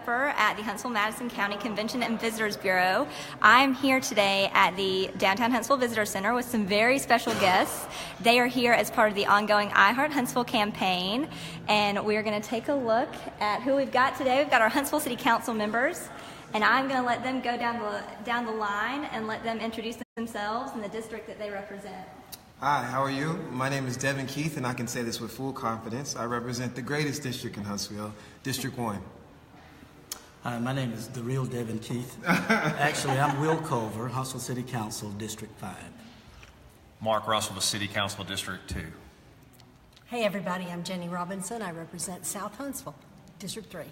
developer at the Huntsville-Madison County Convention and Visitors Bureau. I'm here today at the Downtown Huntsville Visitor Center with some very special guests. They are here as part of the ongoing iHeartHsv campaign, and we are going to take a look at who we've got today. We've got our Huntsville City Council members, and I'm going to let them go down the line and let them introduce themselves and the district that they represent. Hi, how are you? My name is Devin Keith, and I can say this with full confidence. I represent the greatest district in Huntsville, District 1. Hi, my name is the real Devin Keith. Actually, I'm Will Culver, Huntsville City Council, District 5. Mark Russell, the City Council, District 2. Hey everybody, I'm Jenny Robinson. I represent South Huntsville, District 3.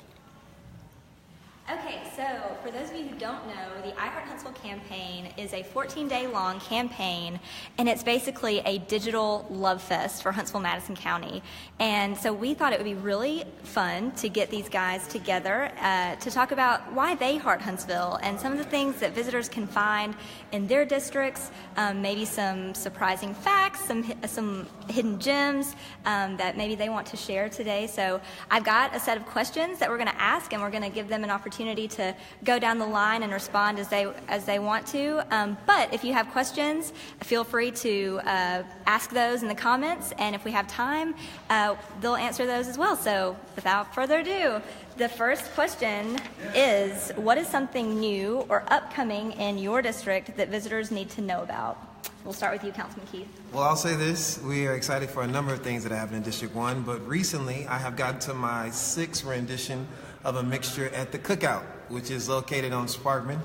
Okay, so for those of you who don't know, the iHeartHsv campaign is a 14-day long campaign, and it's basically a digital love fest for Huntsville-Madison County. And so we thought it would be really fun to get these guys together to talk about why they heart Huntsville and some of the things that visitors can find in their districts, maybe some surprising facts, some hidden gems that maybe they want to share today. So I've got a set of questions that we're going to ask, and we're going to give them an opportunity to go down the line and respond as they want to. But if you have questions, feel free to ask those in the comments, and if we have time, they'll answer those as well. So without further ado, the first question is, what is something new or upcoming in your district that visitors need to know about? We'll start with you, Councilman Keith. Well, I'll say this. We are excited for a number of things that happen in District 1, but recently I have gotten to my 6th rendition of a mixture at the Cookout, which is located on Sparkman,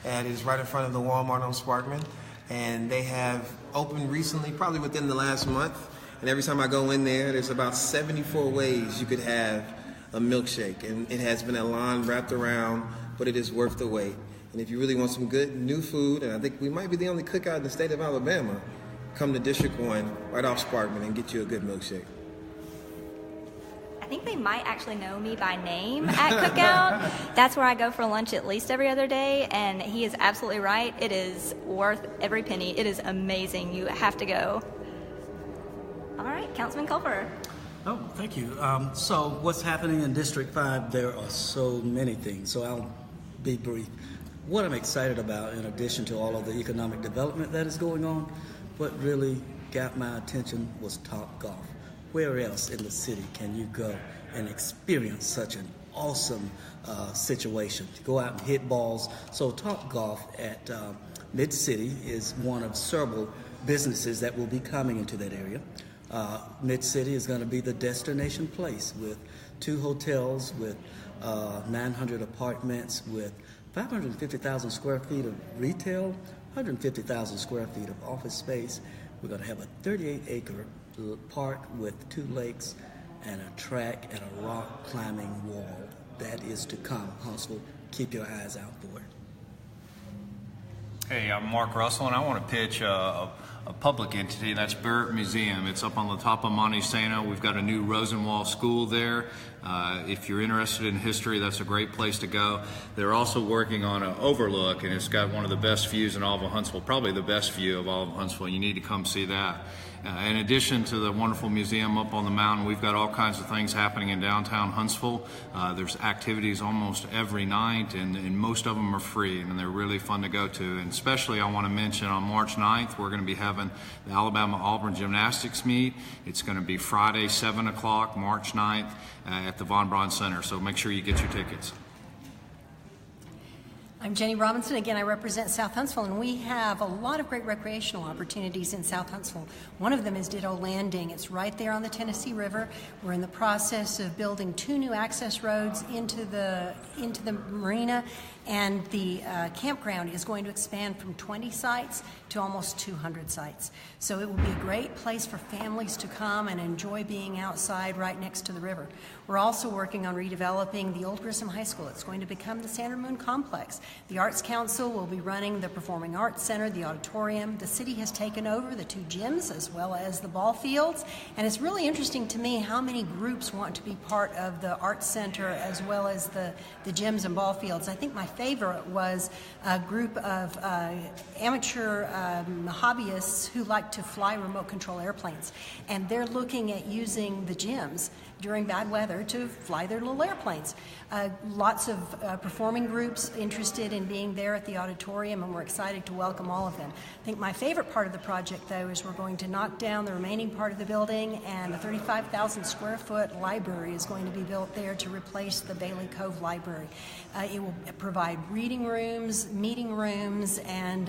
and it is right in front of the Walmart on Sparkman. And they have opened recently, probably within the last month, and every time I go in there, there's about 74 ways you could have a milkshake, and it has been a line wrapped around, but it is worth the wait. And if you really want some good new food, and I think we might be the only cookout in the state of Alabama, come to District 1 right off Sparkman and get you a good milkshake. I think they might actually know me by name at Cookout. That's where I go for lunch at least every other day, and he is absolutely right. It is worth every penny. It is amazing. You have to go. All right, Councilman Culver. Oh, thank you. So what's happening in District 5, there are so many things, so I'll be brief. What I'm excited about, in addition to all of the economic development that is going on, what really got my attention was Top Golf. Where else in the city can you go and experience such an awesome situation? To go out and hit balls. So Top Golf at Mid-City is one of several businesses that will be coming into that area. Mid-City is going to be the destination place with 2 hotels, with 900 apartments, with 550,000 square feet of retail, 150,000 square feet of office space. We're going to have a 38-acre park with 2 lakes and a track and a rock climbing wall. That is to come. Huntsville, keep your eyes out for it. Hey, I'm Mark Russell, and I want to pitch a public entity, and that's Barrett Museum. It's up on the top of Monte Sano. We've got a new Rosenwald School there. If you're interested in history, that's a great place to go. They're also working on an overlook, and it's got one of the best views in all of Huntsville, probably the best view of all of Huntsville. You need to come see that. In addition to the wonderful museum up on the mountain, we've got all kinds of things happening in downtown Huntsville. There's activities almost every night, and most of them are free, and they're really fun to go to. And especially I want to mention on March 9th, we're going to be having the Alabama-Auburn Gymnastics meet. It's going to be Friday, 7 o'clock, March 9th, at the Von Braun Center, so make sure you get your tickets. I'm Jenny Robinson. Again, I represent South Huntsville, and we have a lot of great recreational opportunities in South Huntsville. One of them is Ditto Landing. It's right there on the Tennessee River. We're in the process of building 2 new access roads into the marina, and the campground is going to expand from 20 sites to almost 200 sites. So it will be a great place for families to come and enjoy being outside right next to the river. We're also working on redeveloping the old Grissom High School. It's going to become the Sandra Moon Complex. The Arts Council will be running the Performing Arts Center, the auditorium. The city has taken over the 2 gyms as well as the ball fields. And it's really interesting to me how many groups want to be part of the Arts Center as well as the gyms and ball fields. I think my favorite was a group of amateur hobbyists who like to fly remote control airplanes. And they're looking at using the gyms during bad weather to fly their little airplanes. Lots of performing groups interested in being there at the auditorium, and we're excited to welcome all of them. I think my favorite part of the project, though, is we're going to knock down the remaining part of the building, and a 35,000 square foot library is going to be built there to replace the Bailey Cove Library. It will provide reading rooms, meeting rooms, and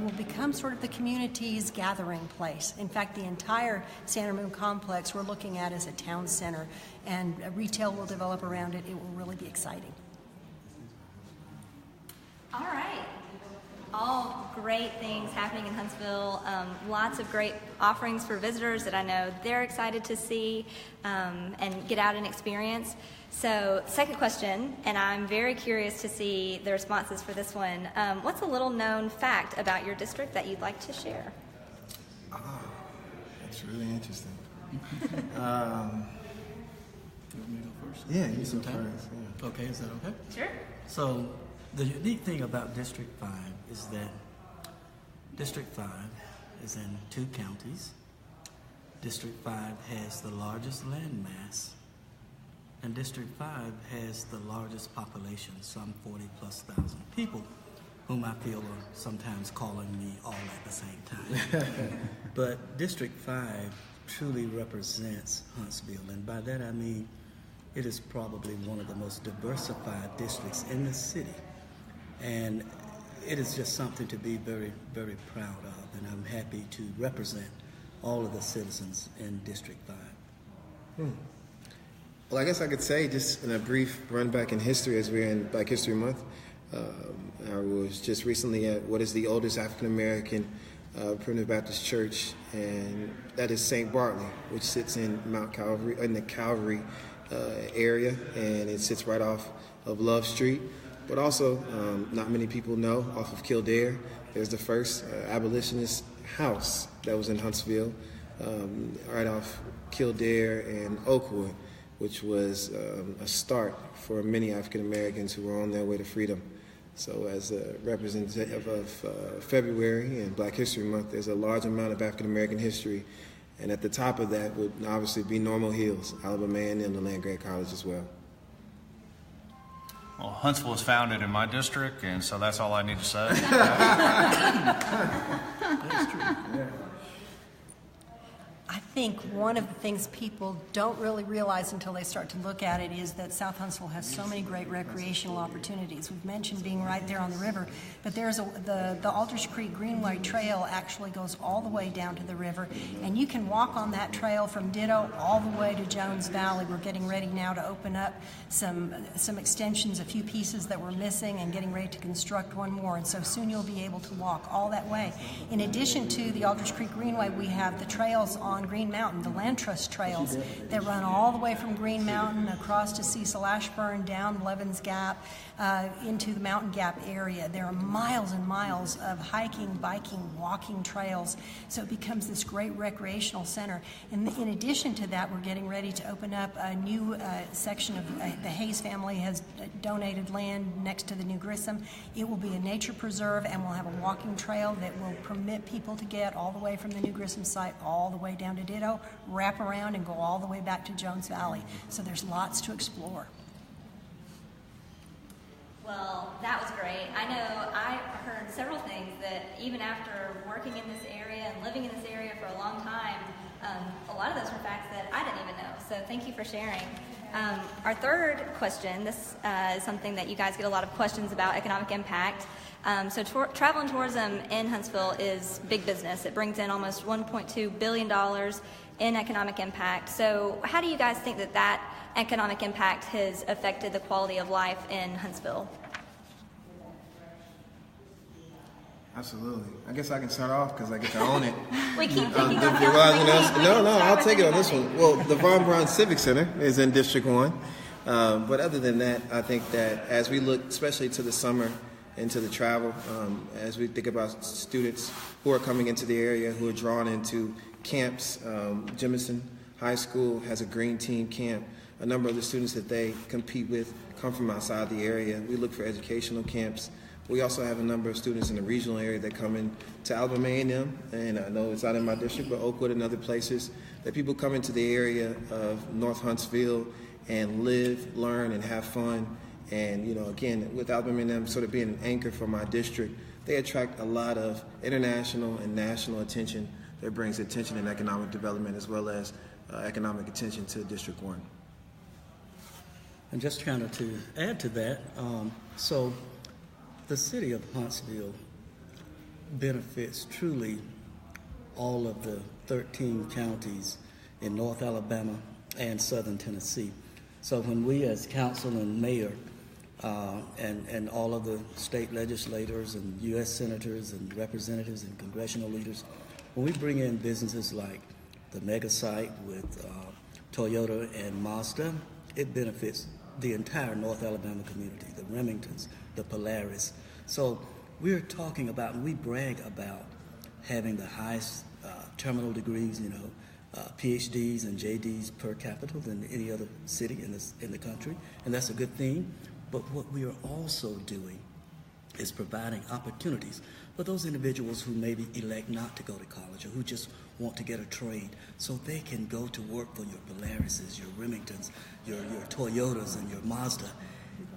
will become sort of the community's gathering place. In fact, the entire Santa Moon complex we're looking at as a town center, and retail will develop around it. It will really be exciting. All right. All great things happening in Huntsville. Lots of great offerings for visitors that I know they're excited to see and get out and experience. So, second question, and I'm very curious to see the responses for this one. What's a little known fact about your district that you'd like to share? That's really interesting. You want me to go first? Yeah, you some go time. first, yeah. Okay, is that okay? Sure. So the unique thing about District 5 is that District 5 is in 2 counties. District 5 has the largest land mass, and District 5 has the largest population, some 40,000+ people, whom I feel are sometimes calling me all at the same time. But District 5 truly represents Huntsville, and by that I mean it is probably one of the most diversified districts in the city. And it is just something to be very, very proud of, and I'm happy to represent all of the citizens in District 5. Well, I guess I could say, just in a brief run back in history, as we're in Black History Month, I was just recently at what is the oldest African-American primitive Baptist church, and that is St. Bartley, which sits in Mount Calvary, in the Calvary area, and it sits right off of Love Street. But also, not many people know, off of Kildare, there's the first abolitionist house that was in Huntsville, right off Kildare and Oakwood, which was a start for many African Americans who were on their way to freedom. So as a representative of February and Black History Month, there's a large amount of African American history. And at the top of that would obviously be Normal Hills, Alabama A&M, the land-grant college as well. Well, Huntsville was founded in my district, and so that's all I need to say. That's true. Yeah. I think one of the things people don't really realize until they start to look at it is that South Huntsville has so many great recreational opportunities. We've mentioned being right there on the river, but there's the Aldrich Creek Greenway Trail actually goes all the way down to the river, and you can walk on that trail from Ditto all the way to Jones Valley. We're getting ready now to open up some extensions, a few pieces that were missing, and getting ready to construct one more, and so soon you'll be able to walk all that way. In addition to the Aldrich Creek Greenway, we have the trails on Green Mountain, the Land Trust trails that run all the way from Green Mountain across to Cecil Ashburn, down Blevins Gap, into the Mountain Gap area. There are miles and miles of hiking, biking, walking trails, so it becomes this great recreational center. And in addition to that, we're getting ready to open up a new section of the Hayes family has donated land next to the New Grissom. It will be a nature preserve, and we'll have a walking trail that will permit people to get all the way from the New Grissom site all the way down to Ditto, wrap around, and go all the way back to Jones Valley. So there's lots to explore. Well, that was great. I know I heard several things that even after working in this area and living in this area for a long time, a lot of those were facts that I didn't even know. So thank you for sharing. Our third question, this is something that you guys get a lot of questions about, economic impact. So travel and tourism in Huntsville is big business. It brings in almost $1.2 billion in economic impact. So how do you guys think that economic impact has affected the quality of life in Huntsville? Absolutely. I guess I can start off because I get to own it. We keep picking on No, I'll take it on this one. Well, the Von Braun Civic Center is in District 1. But other than that, I think that as we look, especially to the summer, into the travel, as we think about students who are coming into the area, who are drawn into camps. Jemison High School has a green team camp. A number of the students that they compete with come from outside the area. We look for educational camps We also have a number of students in the regional area that come in to Alabama A&M, and I know it's not in my district, but Oakwood and other places, that people come into the area of North Huntsville and live, learn, and have fun. And, again, with Alabama A&M sort of being an anchor for my district, they attract a lot of international and national attention that brings attention and economic development as well as economic attention to District 1. And just kind of to add to that, so the city of Huntsville benefits truly all of the 13 counties in North Alabama and Southern Tennessee. So when we as council and mayor and all of the state legislators and U.S. senators and representatives and congressional leaders, when we bring in businesses like the mega site with Toyota and Mazda, it benefits the entire North Alabama community, the Remingtons, the Polaris. So we're talking about, and we brag about having the highest terminal degrees, PhDs and JDs per capita than any other city in the country, and that's a good thing. But what we are also doing is providing opportunities for those individuals who maybe elect not to go to college or who just want to get a trade, so they can go to work for your Polarises, your Remingtons, your Toyotas, and your Mazda,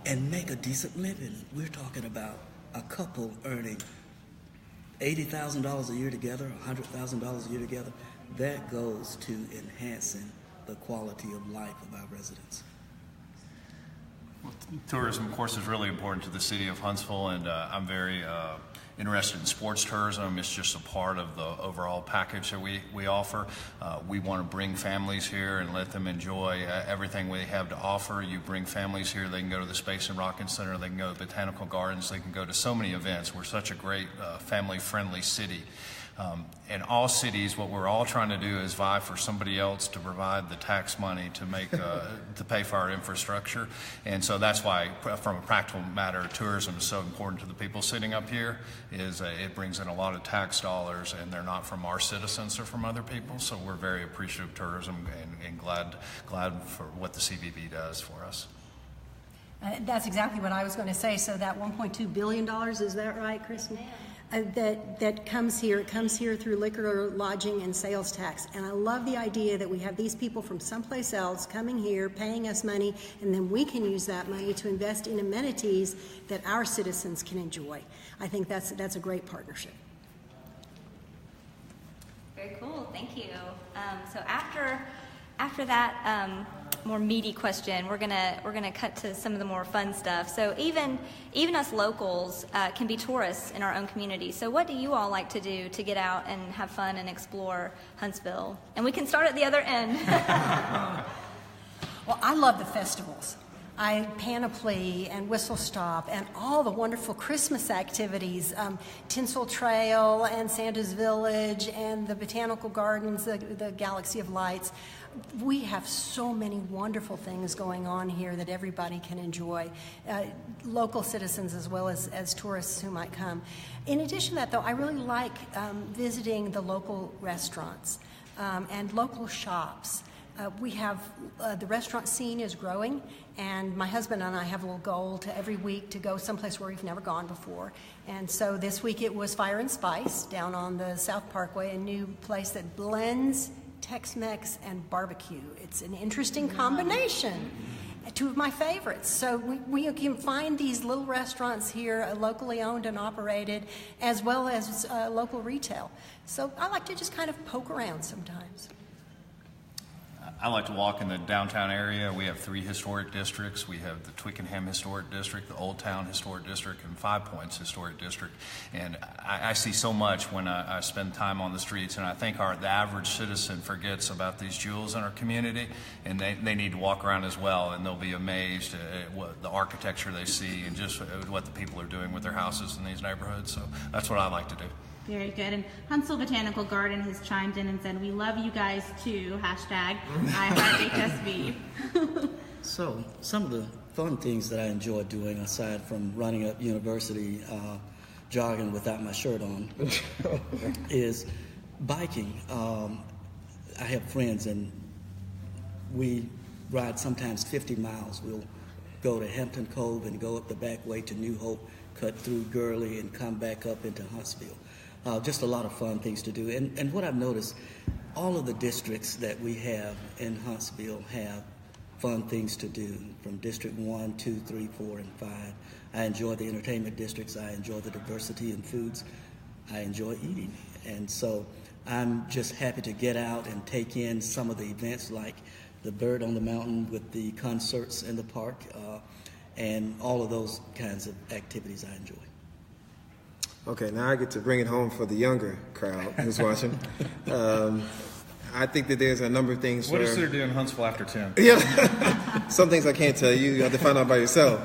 and make a decent living. We're talking about a couple earning $80,000 a year together, $100,000 a year together. That goes to enhancing the quality of life of our residents. Well, tourism, of course, is really important to the city of Huntsville, and I'm very interested in sports tourism. It's just a part of the overall package that we offer. We want to bring families here and let them enjoy everything we have to offer. You bring families here, they can go to the Space and Rocking Center, they can go to the Botanical Gardens, they can go to so many events. We're such a great family-friendly city. In all cities, what we're all trying to do is vie for somebody else to provide the tax money to make to pay for our infrastructure, and so that's why, from a practical matter, tourism is so important to the people sitting up here. It brings in a lot of tax dollars, and they're not from our citizens or from other people. So we're very appreciative of tourism and glad for what the CVB does for us. That's exactly what I was going to say. So that $1.2 billion, is that right, Chris? That comes here. It comes here through liquor, lodging, and sales tax. And I love the idea that we have these people from someplace else coming here, paying us money, and then we can use that money to invest in amenities that our citizens can enjoy. I think that's a great partnership. Very cool. Thank you. So after that more meaty question, we're gonna cut to some of the more fun stuff. So even us locals can be tourists in our own community. So what do you all like to do to get out and have fun and explore Huntsville? And we can start at the other end. Well, I love the festivals. Panoply and Whistle Stop and all the wonderful Christmas activities, Tinsel Trail and Santa's Village and the Botanical Gardens, the Galaxy of Lights. We have so many wonderful things going on here that everybody can enjoy, local citizens as well as tourists who might come. In addition to that, though, I really like visiting the local restaurants and local shops. We have, the restaurant scene is growing, and my husband and I have a little goal to every week to go someplace where we've never gone before. And so this week it was Fire and Spice down on the South Parkway, a new place that blends Tex-Mex and barbecue. It's an interesting combination. Two of my favorites. So we can find these little restaurants here, locally owned and operated, as well as local retail. So I like to just kind of poke around sometimes. I like to walk in the downtown area. We have 3 historic districts. We have the Twickenham Historic District, the Old Town Historic District, and Five Points Historic District. And I see so much when I spend time on the streets, and I think the average citizen forgets about these jewels in our community, and they need to walk around as well, and they'll be amazed at what the architecture they see and just what the people are doing with their houses in these neighborhoods. So that's what I like to do. Very good. And Huntsville Botanical Garden has chimed in and said, "We love you guys too." Hashtag iHeartHsv. So some of the fun things that I enjoy doing, aside from running up University, jogging without my shirt on, is biking. I have friends, and we ride sometimes 50 miles. We'll go to Hampton Cove and go up the back way to New Hope, cut through Gurley and come back up into Huntsville. Just a lot of fun things to do. And what I've noticed, all of the districts that we have in Huntsville have fun things to do, from District 1, 2, 3, 4, and 5. I enjoy the entertainment districts. I enjoy the diversity in foods. I enjoy eating. And so I'm just happy to get out and take in some of the events like the Bird on the Mountain with the concerts in the park, and all of those kinds of activities I enjoy. Okay, now I get to bring it home for the younger crowd who's watching. I think that there's a number of things. What is there to do in Huntsville after 10? Yeah, some things I can't tell you. You have to find out by yourself.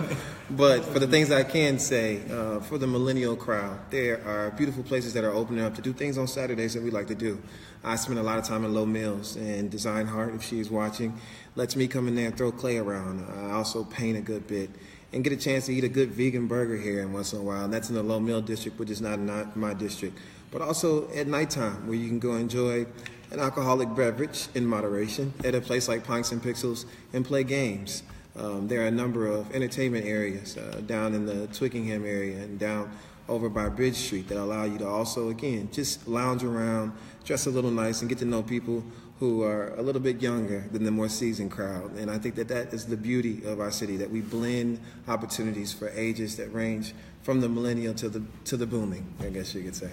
But for the things I can say, for the millennial crowd, there are beautiful places that are opening up to do things on Saturdays that we like to do. I spend a lot of time in Low Mills, and Design Heart, if she's watching, lets me come in there and throw clay around. I also paint a good bit and get a chance to eat a good vegan burger here and once in a while. And that's in the Low Mill district, which is not my district. But also at nighttime, where you can go enjoy an alcoholic beverage in moderation at a place like Pints and Pixels and play games. There are a number of entertainment areas down in the Twickenham area and down over by Bridge Street that allow you to also, again, just lounge around, dress a little nice, and get to know people who are a little bit younger than the more seasoned crowd. And I think that that is the beauty of our city, that we blend opportunities for ages that range from the millennial to the booming, I guess you could say.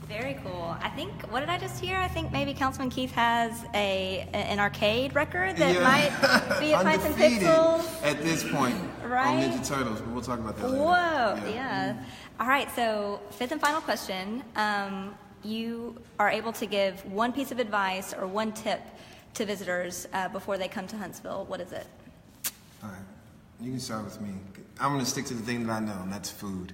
Very cool. I think, what did I just hear? I think maybe Councilman Keith has an arcade record that might be at Pints and Pixels. At this point, right? On Ninja Turtles, but we'll talk about that later. Whoa, yeah. All right, so fifth and final question. You are able to give one piece of advice or one tip to visitors before they come to Huntsville. What is it? All right, you can start with me. I'm going to stick to the thing that I know, and that's food.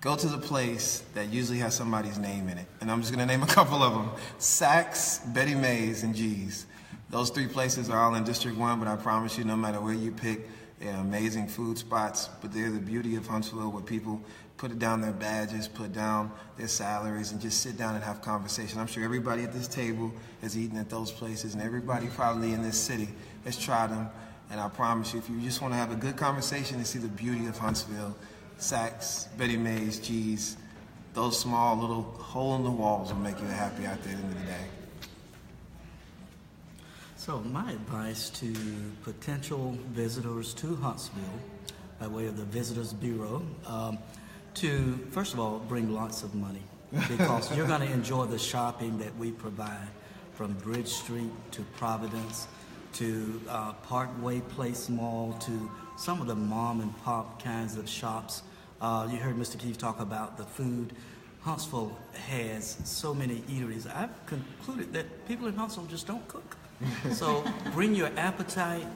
Go to the place that usually has somebody's name in it. And I'm just going to name a couple of them. Saks, Betty Mae's, and G's. Those three places are all in District 1, but I promise you, no matter where you pick, they're amazing food spots. But they're the beauty of Huntsville, where people put down their badges, put down their salaries, and just sit down and have conversation. I'm sure everybody at this table has eaten at those places, and everybody probably in this city has tried them. And I promise you, if you just want to have a good conversation and see the beauty of Huntsville, Saks, Betty Mae's, G's, those small little hole in the walls will make you happy out there at the end of the day. So my advice to potential visitors to Huntsville, by way of the Visitors Bureau, to, first of all, bring lots of money, because you're going to enjoy the shopping that we provide, from Bridge Street to Providence to Parkway Place Mall to some of the mom and pop kinds of shops. You heard Mr. Keefe talk about the food. Huntsville has so many eateries. I've concluded that people in Huntsville just don't cook. So bring your appetite,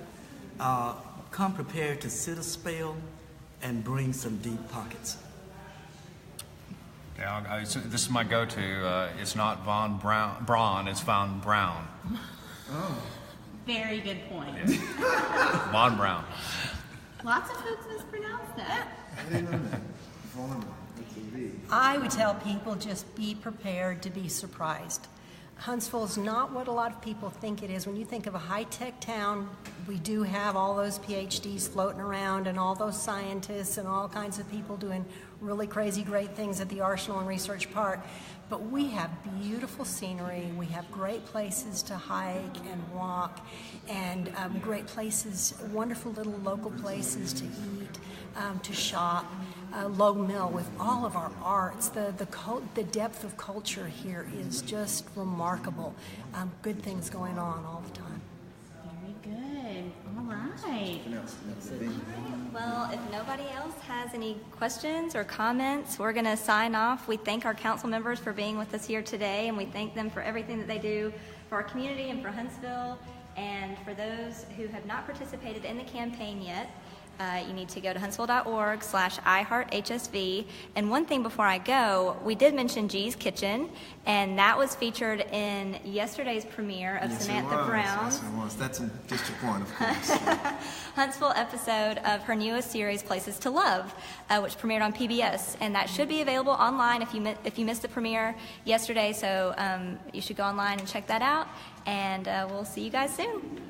come prepared to sit a spell, and bring some deep pockets. Yeah, this is my go-to. It's not Von Braun, it's Von Brown. Oh. Very good point. Von Brown. Lots of folks mispronounce that. I didn't know that. I would tell people, just be prepared to be surprised. Huntsville is not what a lot of people think it is. When you think of a high-tech town, we do have all those PhDs floating around and all those scientists and all kinds of people doing really crazy great things at the Arsenal and Research Park. But we have beautiful scenery, we have great places to hike and walk, and great places, wonderful little local places to eat, to shop. Low Mill, with all of our arts, the depth of culture here is just remarkable. Good things going on all the time. Very good. All right. Well, if nobody else has any questions or comments, we're going to sign off. We thank our council members for being with us here today, and we thank them for everything that they do for our community and for Huntsville. And for those who have not participated in the campaign yet, you need to go to huntsville.org/iHeartHsv. And one thing before I go, we did mention G's Kitchen, and that was featured in yesterday's premiere of Samantha Brown's. Yes, it was. That's in District 1, of course. Huntsville episode of her newest series, Places to Love, which premiered on PBS. And that should be available online if you missed the premiere yesterday. So you should go online and check that out. And we'll see you guys soon.